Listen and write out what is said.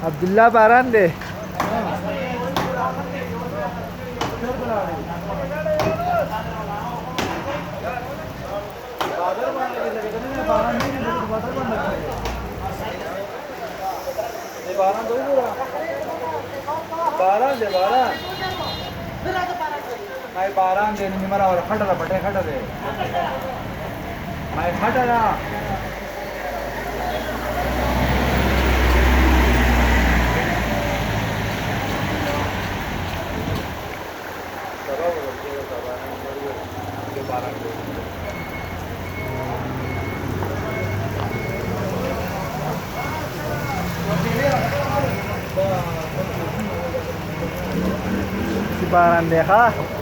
Abdullah Barande. मैं 12 दिन निमरा और खटला बटे खट दे मैं खटला Si Barande ka.